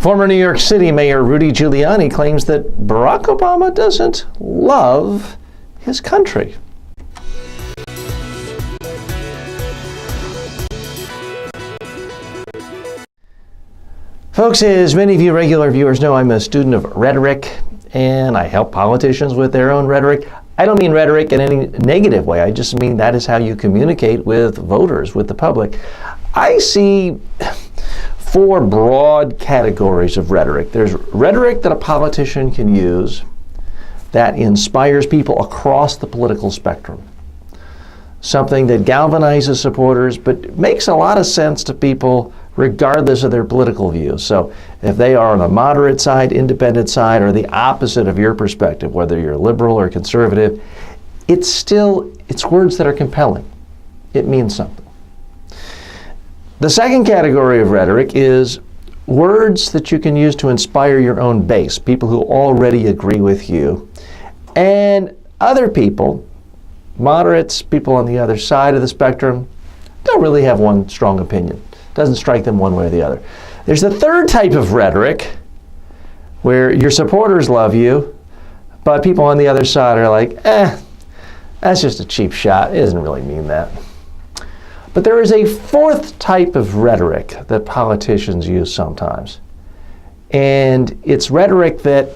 Former New York City Mayor Rudy Giuliani claims that Barack Obama doesn't love his country. Folks, as many of you regular viewers know, I'm a student of rhetoric, and I help politicians with their own rhetoric. I don't mean rhetoric in any negative way. I just mean that is how you communicate with voters, with the public. I see four broad categories of rhetoric. There's rhetoric that a politician can use that inspires people across the political spectrum. Something that galvanizes supporters but makes a lot of sense to people regardless of their political views. So if they are on a moderate side, independent side, or the opposite of your perspective, whether you're liberal or conservative, it's words that are compelling. It means something. The second category of rhetoric is words that you can use to inspire your own base, people who already agree with you, and other people, moderates, people on the other side of the spectrum, don't really have one strong opinion. Doesn't strike them one way or the other. There's the third type of rhetoric where your supporters love you, but people on the other side are like, that's just a cheap shot. It doesn't really mean that. But there is a fourth type of rhetoric that politicians use sometimes. And it's rhetoric that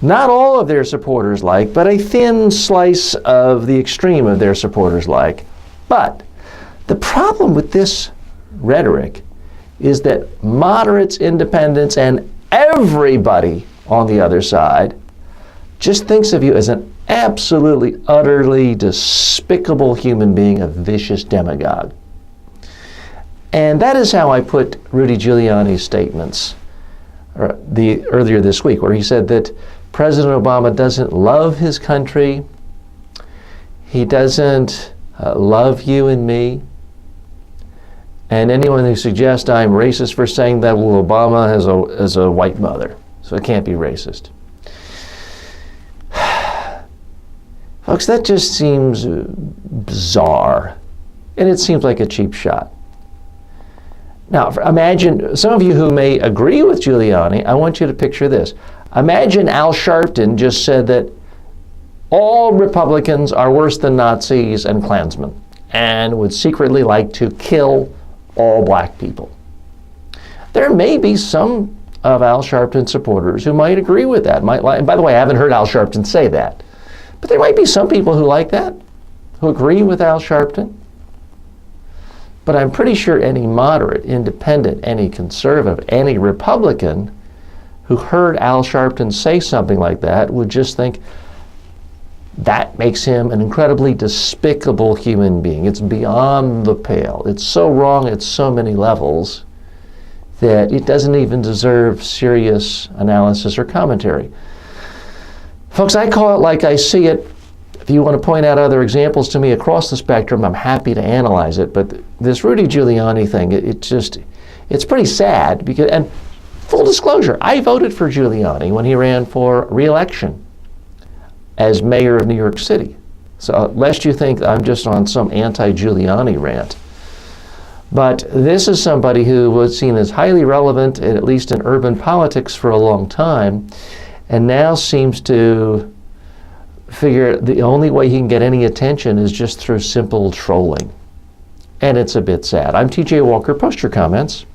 not all of their supporters like, but a thin slice of the extreme of their supporters like. But the problem with this rhetoric is that moderates, independents, and everybody on the other side just thinks of you as an absolutely, utterly despicable human being, a vicious demagogue. And that is how I put Rudy Giuliani's statements earlier this week, where he said that President Obama doesn't love his country, he doesn't love you and me, and anyone who suggests I'm racist for saying that, well, Obama has a white mother, so it can't be racist. Folks, that just seems bizarre, and it seems like a cheap shot. Now, imagine, some of you who may agree with Giuliani, I want you to picture this. Imagine Al Sharpton just said that all Republicans are worse than Nazis and Klansmen and would secretly like to kill all black people. There may be some of Al Sharpton's supporters who might agree with that. And by the way, I haven't heard Al Sharpton say that. But there might be some people who like that, who agree with Al Sharpton. But I'm pretty sure any moderate, independent, any conservative, any Republican who heard Al Sharpton say something like that would just think that makes him an incredibly despicable human being. It's beyond the pale. It's so wrong at so many levels that it doesn't even deserve serious analysis or commentary. Folks, I call it like I see it. If you want to point out other examples to me across the spectrum, I'm happy to analyze it. But this Rudy Giuliani thing, it's pretty sad. And full disclosure, I voted for Giuliani when he ran for re-election as mayor of New York City. So lest you think I'm just on some anti-Giuliani rant. But this is somebody who was seen as highly relevant, at least in urban politics, for a long time, and now seems to figure the only way he can get any attention is just through simple trolling. And it's a bit sad. I'm TJ Walker. Post your comments.